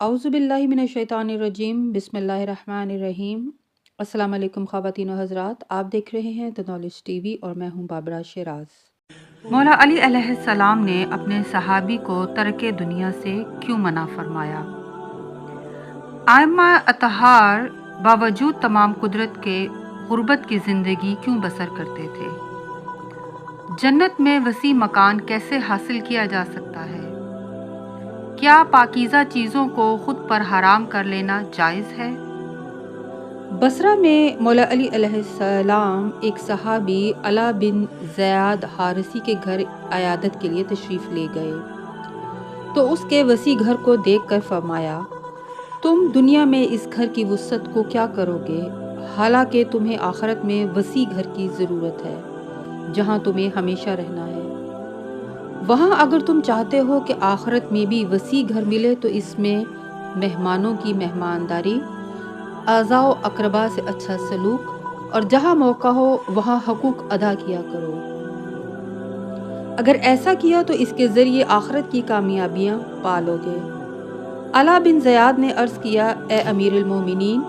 औज़ुबिल्लाहि मिनश्शैतानिर्रजीम बिस्मिल्लाहिर्रहमानिर्रहीम। अस्सलाम वालेकुम ख़वातीन व हज़रात, आप देख रहे हैं द नॉलेज टीवी और मैं हूं बाबरा शिराज। मौला अली अलैहिस्सलाम ने अपने सहाबी को तरके दुनिया से क्यों मना फरमाया? आइम्मा अतहार बावजूद तमाम कुदरत के गुर्बत की ज़िंदगी क्यों बसर करते थे? जन्नत में वसी मकान कैसे हासिल किया जा सकता है? क्या पाकीज़ा चीज़ों को खुद पर हराम कर लेना जायज़ है? बसरा में मौला अली अलैहिस्सलाम एक सहाबी अला बिन ज़याद हारिसी के घर अयादत के लिए तशरीफ़ ले गए तो उसके वसी घर को देखकर फरमाया, तुम दुनिया में इस घर की वुसअत को क्या करोगे, हालांकि तुम्हें आखिरत में वसी घर की ज़रूरत है जहां तुम्हें हमेशा रहना है। वहाँ अगर तुम चाहते हो कि आखिरत में भी वसी घर मिले तो इसमें मेहमानों की मेहमानदारी, आज़ाओ अकरबा से अच्छा सलूक और जहाँ मौका हो वहाँ हकूक अदा किया करो। अगर ऐसा किया तो इसके ज़रिए आखिरत की कामयाबियाँ पालोगे। अला बिन ज़याद ने अर्ज़ किया, ए अमीरुल मोमिनीन,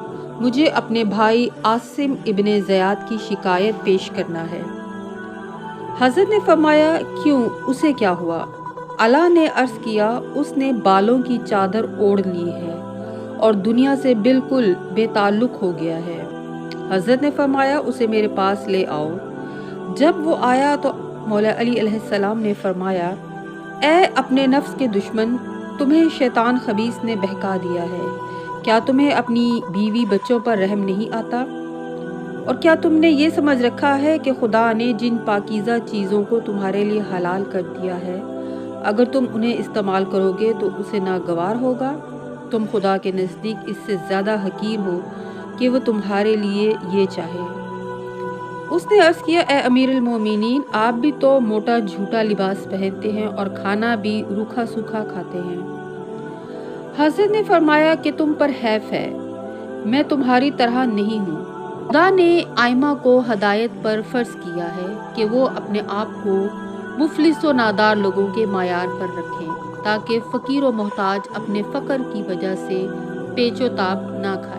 मुझे अपने भाई आसिम इब्ने ज़याद की शिकायत पेश करना है। हज़रत ने फरमाया, क्यों, उसे क्या हुआ? अला ने अर्ज़ किया, उसने बालों की चादर ओढ़ ली है और दुनिया से बिल्कुल बेताल्लुक़ हो गया है। हज़रत ने फरमाया, उसे मेरे पास ले आओ। जब वो आया तो मौला अली अलैहिस्सलाम ने फरमाया, ए अपने नफ्स के दुश्मन, तुम्हें शैतान खबीस ने बहका दिया है। क्या तुम्हें अपनी बीवी बच्चों पर रहम नहीं आता? और क्या तुमने ये समझ रखा है कि खुदा ने जिन पाकीज़ा चीज़ों को तुम्हारे लिए हलाल कर दिया है, अगर तुम उन्हें इस्तेमाल करोगे तो उसे नागवार होगा? तुम खुदा के नज़दीक इससे ज़्यादा हकीर हो कि वो तुम्हारे लिए ये चाहे। उसने अर्ज़ किया, ए अमीरुल मोमिनीन, आप भी तो मोटा झूठा लिबास पहनते हैं और खाना भी रूखा सूखा खाते हैं। हज़रत ने फरमाया कि तुम पर हैफ है, मैं तुम्हारी तरह नहीं हूँ। खुदा ने आइमा को हदायत पर फ़र्ज़ किया है कि वो अपने आप को मुफलिस व नादार लोगों के मायार पर रखें ताकि फ़कीर व मोहताज अपने फ़क्र की वजह से पेचो ताप ना खाए।